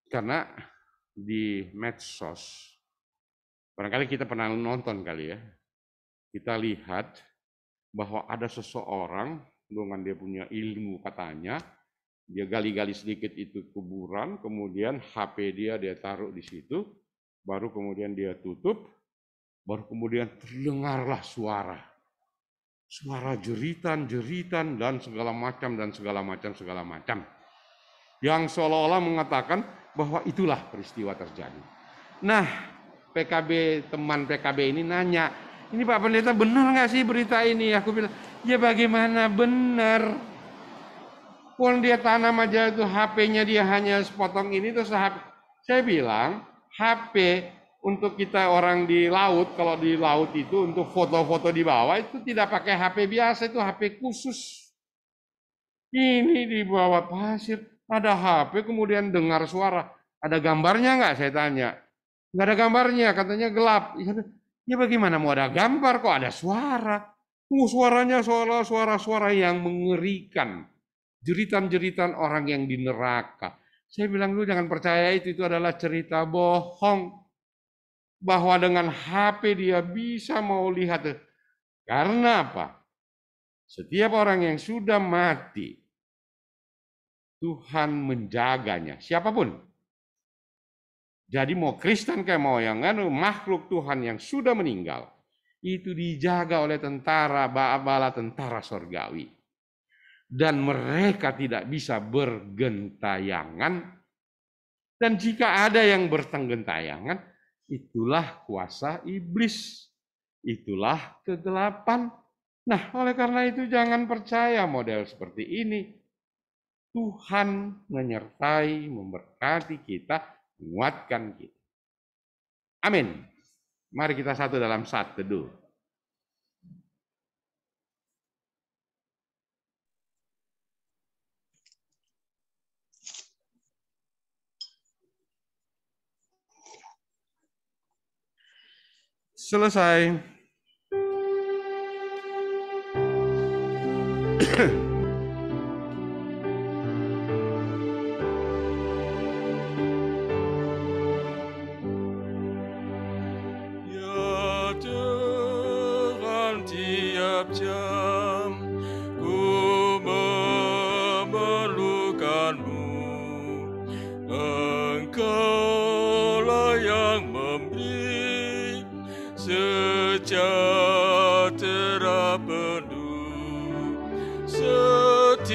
Karena di medsos, barangkali kita pernah nonton kali ya, kita lihat bahwa ada seseorang dengan dia punya ilmu katanya, dia gali-gali sedikit itu kuburan, kemudian HP dia taruh di situ, baru kemudian dia tutup, baru kemudian terdengarlah suara jeritan dan segala macam. Yang seolah-olah mengatakan bahwa itulah peristiwa terjadi. Nah, teman PKB ini nanya, ini Pak Pendeta benar nggak sih berita ini? Aku bilang, ya bagaimana benar? Pun dia tanam aja itu HP-nya dia hanya sepotong ini terus saya bilang HP untuk kita orang di laut, kalau di laut itu untuk foto-foto di bawah itu tidak pakai HP biasa, itu HP khusus. Ini di bawah pasir ada HP, kemudian dengar suara. Ada gambarnya nggak? Saya tanya. Nggak ada gambarnya, katanya gelap. Ya bagaimana mau ada gambar kok ada suara? Suaranya suara yang mengerikan. Jeritan-jeritan orang yang di neraka. Saya bilang dulu jangan percaya itu adalah cerita bohong. Bahwa dengan HP dia bisa mau lihat. Karena apa? Setiap orang yang sudah mati, Tuhan menjaganya, siapapun. Jadi mau Kristen kayak mau yang makhluk Tuhan yang sudah meninggal, itu dijaga oleh bala tentara sorgawi. Dan mereka tidak bisa bergentayangan. Dan jika ada yang bergentayangan, itulah kuasa iblis. Itulah kegelapan. Nah, oleh karena itu jangan percaya model seperti ini. Tuhan menyertai, memberkati kita, menguatkan kita. Amin. Mari kita satu dalam saat teduh. Selesai.
Ya Tuhanmu. Engkaulah yang memberi sejahtera penuh setiap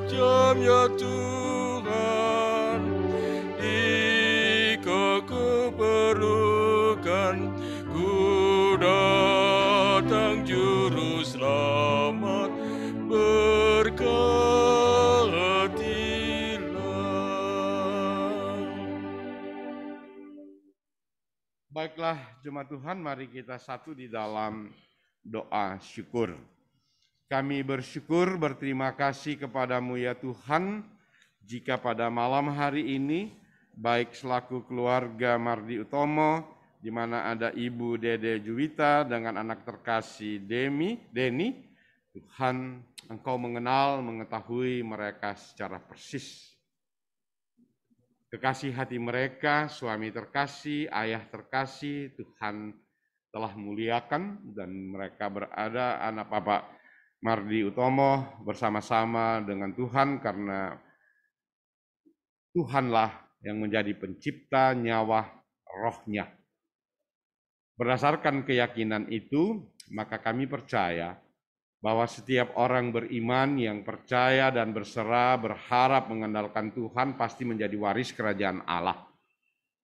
jamnya Tuhan. Jika ku perlukan, ku datang juru selamat, berkatilah.
Baiklah jemaat Tuhan, mari kita satu di dalam doa syukur. Kami bersyukur, berterima kasih kepadamu ya Tuhan, jika pada malam hari ini, baik selaku keluarga Mardi Utomo, di mana ada Ibu Dede Juwita dengan anak terkasih Deni, Tuhan, Engkau mengenal, mengetahui mereka secara persis. Kekasih hati mereka, suami terkasih, ayah terkasih, Tuhan telah muliakan dan mereka berada anak Bapak Mardi Utomo bersama-sama dengan Tuhan karena Tuhanlah yang menjadi pencipta nyawa rohnya. Berdasarkan keyakinan itu, maka kami percaya bahwa setiap orang beriman yang percaya dan berserah, berharap mengandalkan Tuhan pasti menjadi waris kerajaan Allah.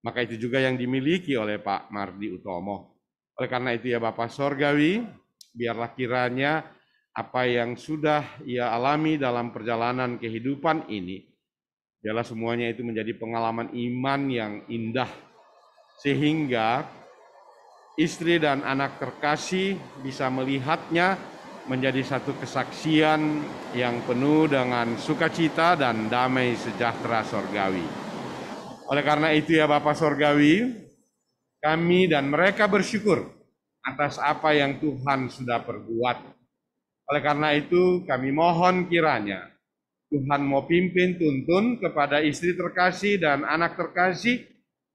Maka itu juga yang dimiliki oleh Pak Mardi Utomo. Oleh karena itu ya Bapak Sorgawi, biarlah kiranya apa yang sudah ia alami dalam perjalanan kehidupan ini, biarlah semuanya itu menjadi pengalaman iman yang indah, sehingga istri dan anak terkasih bisa melihatnya menjadi satu kesaksian yang penuh dengan sukacita dan damai sejahtera sorgawi. Oleh karena itu ya Bapak Sorgawi, kami dan mereka bersyukur atas apa yang Tuhan sudah perbuat. Oleh karena itu kami mohon kiranya Tuhan mau pimpin tuntun kepada istri terkasih dan anak terkasih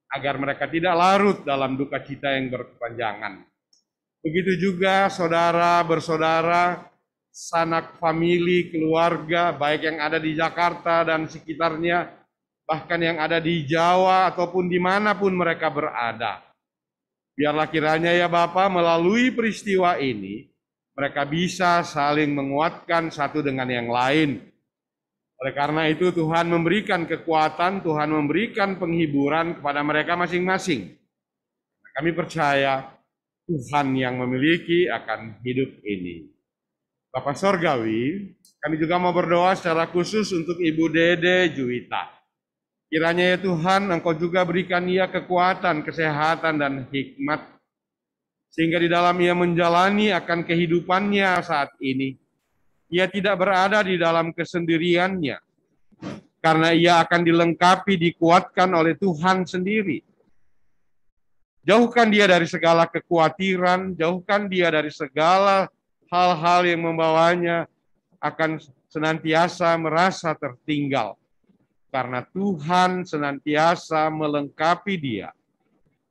agar mereka tidak larut dalam duka cita yang berkepanjangan. Begitu juga saudara bersaudara, sanak famili, keluarga, baik yang ada di Jakarta dan sekitarnya, bahkan yang ada di Jawa ataupun dimanapun mereka berada. Biarlah kiranya ya Bapa melalui peristiwa ini, mereka bisa saling menguatkan satu dengan yang lain. Oleh karena itu Tuhan memberikan kekuatan, Tuhan memberikan penghiburan kepada mereka masing-masing. Kami percaya Tuhan yang memiliki akan hidup ini. Bapak Sorgawi, kami juga mau berdoa secara khusus untuk Ibu Dede Juwita. Kiranya ya Tuhan, Engkau juga berikan ia kekuatan, kesehatan, dan hikmat, sehingga di dalam ia menjalani akan kehidupannya saat ini, ia tidak berada di dalam kesendiriannya, karena ia akan dilengkapi, dikuatkan oleh Tuhan sendiri. Jauhkan dia dari segala kekhawatiran, jauhkan dia dari segala hal-hal yang membawanya akan senantiasa merasa tertinggal. Karena Tuhan senantiasa melengkapi dia.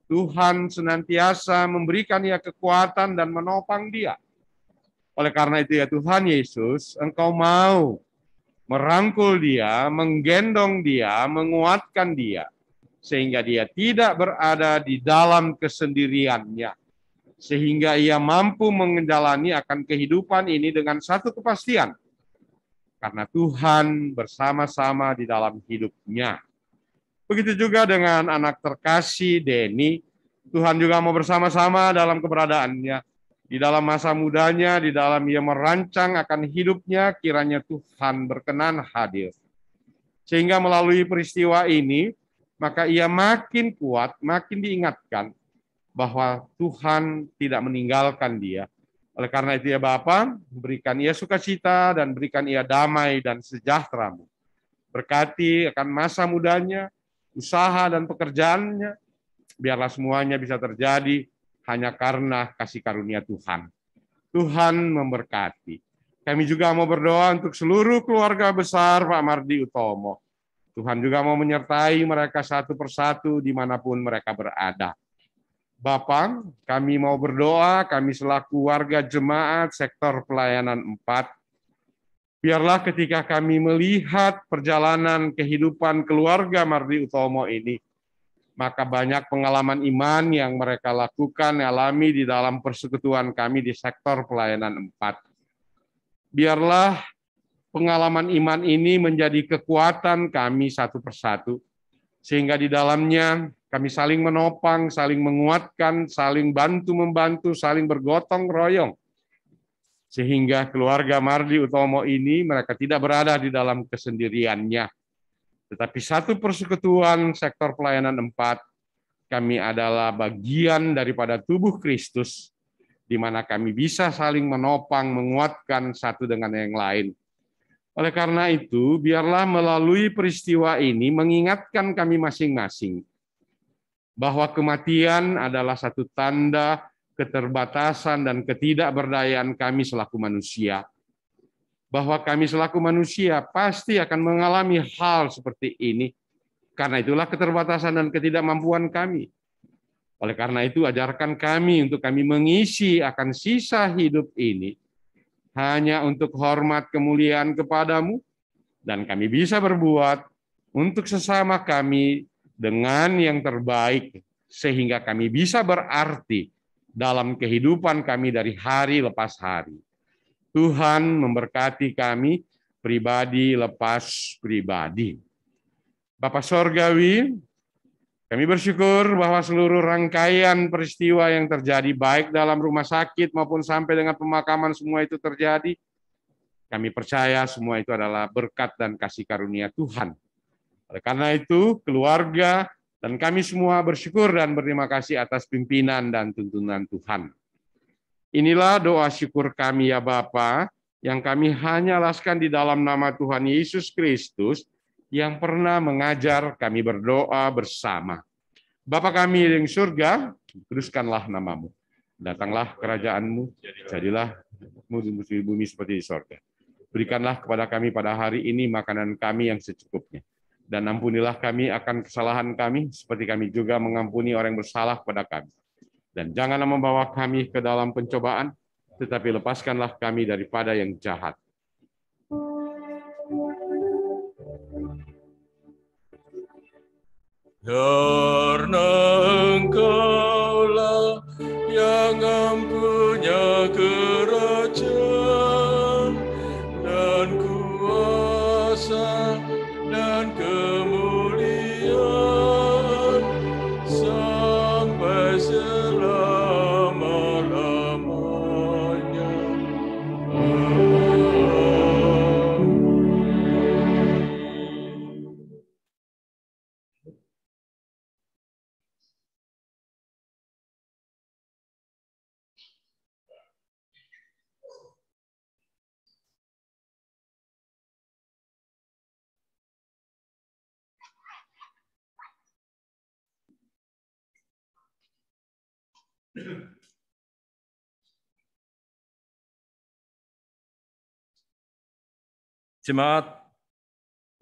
Tuhan senantiasa memberikan ia kekuatan dan menopang dia. Oleh karena itu ya Tuhan Yesus, Engkau mau merangkul dia, menggendong dia, menguatkan dia, sehingga dia tidak berada di dalam kesendiriannya, sehingga ia mampu menjalani akan kehidupan ini dengan satu kepastian, karena Tuhan bersama-sama di dalam hidupnya. Begitu juga dengan anak terkasih Deni, Tuhan juga mau bersama-sama dalam keberadaannya. Di dalam masa mudanya, di dalam ia merancang akan hidupnya, kiranya Tuhan berkenan hadir. Sehingga melalui peristiwa ini, maka ia makin kuat, makin diingatkan bahwa Tuhan tidak meninggalkan dia. Oleh karena itu ya Bapa, berikan ia sukacita dan berikan ia damai dan sejahtera-Mu. Berkati akan masa mudanya, usaha dan pekerjaannya, biarlah semuanya bisa terjadi hanya karena kasih karunia Tuhan. Tuhan memberkati. Kami juga mau berdoa untuk seluruh keluarga besar Pak Mardi Utomo. Tuhan juga mau menyertai mereka satu persatu dimanapun mereka berada. Bapa, kami mau berdoa, kami selaku warga jemaat sektor pelayanan 4, Biarlah ketika kami melihat perjalanan kehidupan keluarga Mardi Utomo ini, maka banyak pengalaman iman yang mereka lakukan, alami di dalam persekutuan kami di sektor pelayanan 4. Biarlah pengalaman iman ini menjadi kekuatan kami satu persatu, sehingga di dalamnya kami saling menopang, saling menguatkan, saling bantu-membantu, saling bergotong royong. Sehingga keluarga Mardi Utomo ini mereka tidak berada di dalam kesendiriannya. Tetapi satu persekutuan sektor pelayanan 4, kami adalah bagian daripada tubuh Kristus, di mana kami bisa saling menopang, menguatkan satu dengan yang lain. Oleh karena itu, biarlah melalui peristiwa ini mengingatkan kami masing-masing bahwa kematian adalah satu tanda keterbatasan dan ketidakberdayaan kami selaku manusia. Bahwa kami selaku manusia pasti akan mengalami hal seperti ini. Karena itulah keterbatasan dan ketidakmampuan kami. Oleh karena itu, ajarkan kami untuk kami mengisi akan sisa hidup ini hanya untuk hormat kemuliaan kepadamu, dan kami bisa berbuat untuk sesama kami dengan yang terbaik, sehingga kami bisa berarti dalam kehidupan kami dari hari lepas hari. Tuhan memberkati kami pribadi lepas pribadi. Bapak Sorgawi, kami bersyukur bahwa seluruh rangkaian peristiwa yang terjadi baik dalam rumah sakit maupun sampai dengan pemakaman semua itu terjadi. Kami percaya semua itu adalah berkat dan kasih karunia Tuhan. Oleh karena itu, keluarga dan kami semua bersyukur dan berterima kasih atas pimpinan dan tuntunan Tuhan. Inilah doa syukur kami ya Bapa, yang kami hanya alaskan di dalam nama Tuhan Yesus Kristus, yang pernah mengajar kami berdoa bersama. Bapa kami yang surga, kuduskanlah namamu. Datanglah kerajaan-Mu, jadilah di bumi seperti di sorga. Berikanlah kepada kami pada hari ini makanan kami yang secukupnya. Dan ampunilah kami akan kesalahan kami, seperti kami juga mengampuni orang yang bersalah kepada kami. Dan janganlah membawa kami ke dalam pencobaan, tetapi lepaskanlah kami daripada yang jahat.
Karena Engkaulah yang mempunyai kerajaan dan kuasa dan kemuliaan sampai selama-lamanya. Jemaat,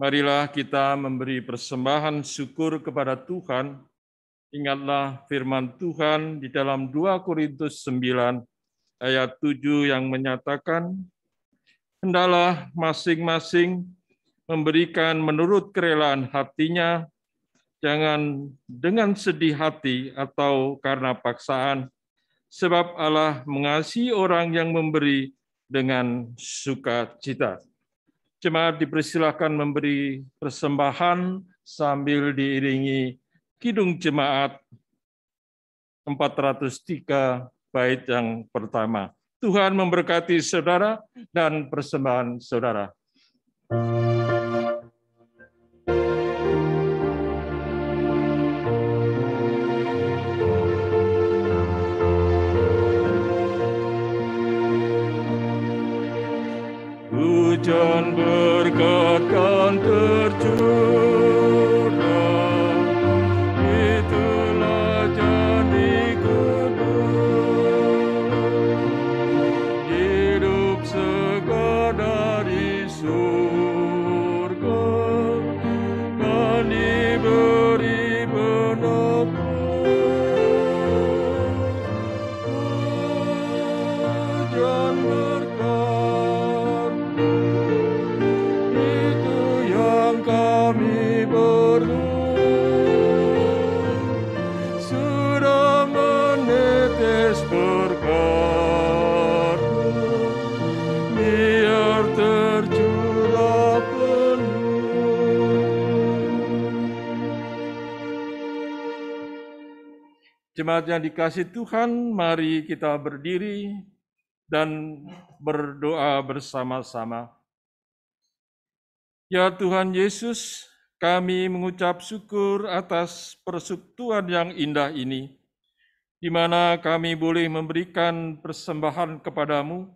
marilah kita memberi persembahan syukur kepada Tuhan. Ingatlah firman Tuhan di dalam 2 Korintus 9 ayat 7 yang menyatakan, hendaklah masing-masing memberikan menurut kerelaan hatinya, jangan dengan sedih hati atau karena paksaan, sebab Allah mengasihi orang yang memberi dengan sukacita. Jemaat dipersilahkan memberi persembahan sambil diiringi Kidung Jemaat 403 bait yang pertama. Tuhan memberkati saudara dan persembahan saudara. Hujan berkat kan tercurah, itulah janji kudus. Hidup segar dari surga, kan diberi penebus. Hujan berkat sudah menetes berkat, biar tercurah penuh. Jemaat yang dikasihi Tuhan, mari kita berdiri dan berdoa bersama-sama. Ya Tuhan Yesus, kami mengucap syukur atas persekutuan yang indah ini, di mana kami boleh memberikan persembahan kepadamu.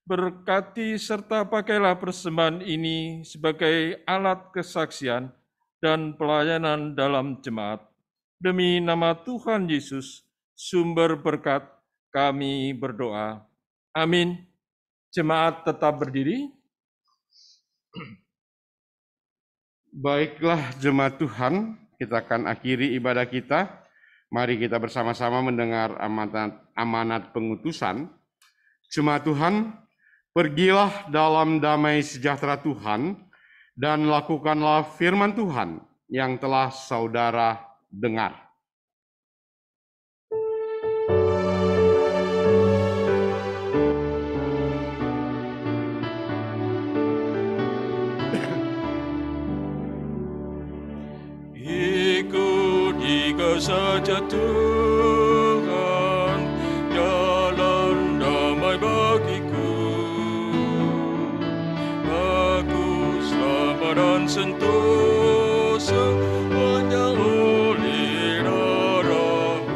Berkati serta pakailah persembahan ini sebagai alat kesaksian dan pelayanan dalam jemaat. Demi nama Tuhan Yesus, sumber berkat, kami berdoa. Amin. Jemaat tetap berdiri.
Baiklah jemaat Tuhan, kita akan akhiri ibadah kita. Mari kita bersama-sama mendengar amanat pengutusan. Jemaat Tuhan, pergilah dalam damai sejahtera Tuhan dan lakukanlah firman Tuhan yang telah saudara dengar.
Saja Tuhan, jalan damai bagiku. Aku selamat dan sentosa hanya oleh darah-Mu.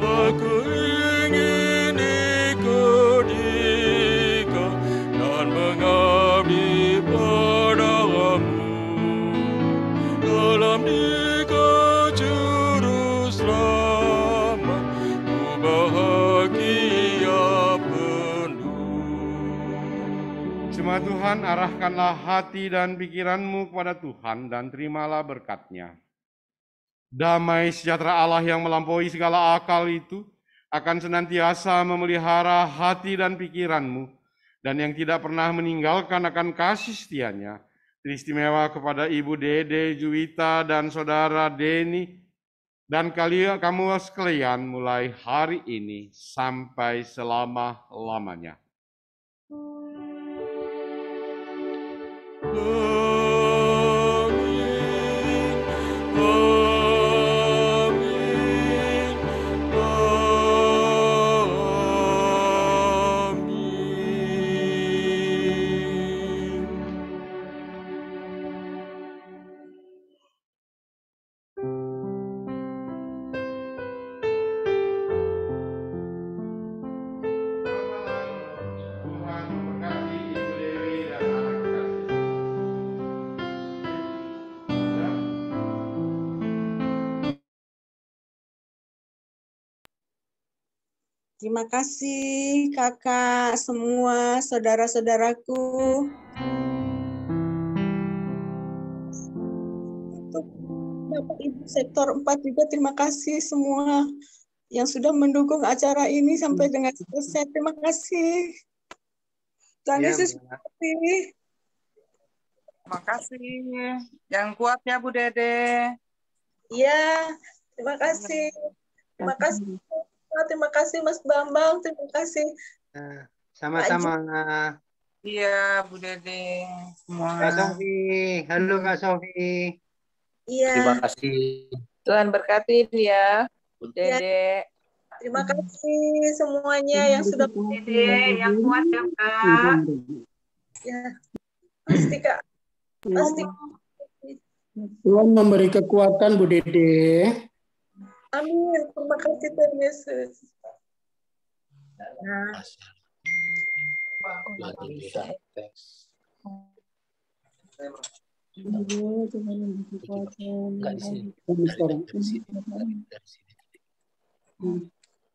Aku ingin ikut Dikau dan mengabdi padamu. Dalam
Tuhan, arahkanlah hati dan pikiranmu kepada Tuhan dan terimalah berkat-Nya. Damai sejahtera Allah yang melampaui segala akal itu akan senantiasa memelihara hati dan pikiranmu dan yang tidak pernah meninggalkan akan kasih setia-Nya. Teristimewa kepada Ibu Dede, Juwita, dan Saudara Deni, dan kamu sekalian mulai hari ini sampai selama-lamanya.
Terima kasih kakak semua, saudara-saudaraku. Untuk Bapak Ibu Sektor 4 juga terima kasih semua yang sudah mendukung acara ini sampai dengan selesai. Terima kasih. Tuhan Yesus berkati.
Terima kasih. Yang kuat ya Bu Dede.
Iya, terima kasih. Terima kasih. Terima kasih Mas Bambang, terima kasih.
Sama-sama.
Iya Bu Dede. Semua.
Kak Sofi, halo Kak Sofi.
Iya.
Terima kasih.
Tuhan berkati ya Bu Dede.
Terima kasih semuanya yang sudah
Bu Dede, yang kuat ya Kak.
Ya, pasti Kak. Pasti.
Tuhan memberi kekuatan Bu Dede.
Amin. Terima kasih Tuhan Yesus. Nah.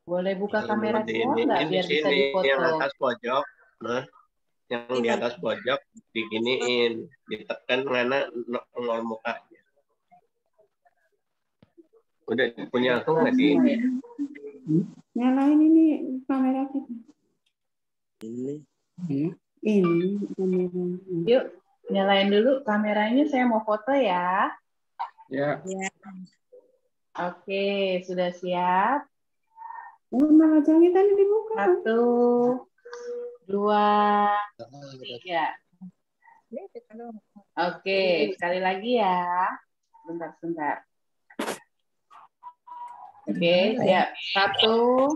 Boleh buka kamera semua nggak biar bisa dipoto?
Yang atas pojok, nah, yang di atas pojok diginiin, ditekan karena nol mukanya. Udah punya aku nggak di ini?
Nyalain ini kamera kita.
Ini.
Ini kamera. Yuk, Nyalain dulu kameranya, saya mau foto ya.
Ya.
Oke, sudah siap?
Nah, jangan tadi dibuka.
1, 2, 3. Oke, sekali lagi ya. Sebentar. Oke, siap. 1,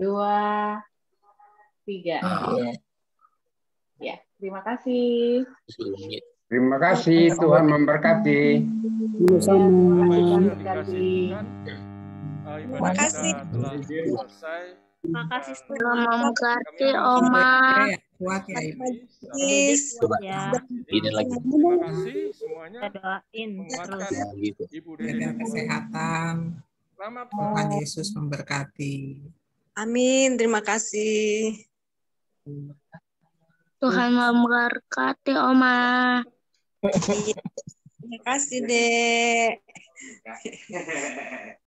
2, 3. Ya, terima kasih.
Terima kasih, Tuhan memberkati.
Bapak Ibu yang dikasihi Tuhan, ibadah
kasih.
kita telah selesai.
Terima kasih Tuhan memberkati Oma.
Kuat ya Ibu.
Coba ini lagi.
Terima kasih semuanya.
Kita doain
Menguatkan
terus.
Ibu
Jaga
Dede.
kesehatan.
Selamat
Tuhan Yesus memberkati.
Amin. Terima kasih.
Tuhan memberkati Oma.
Terima kasih, Dek.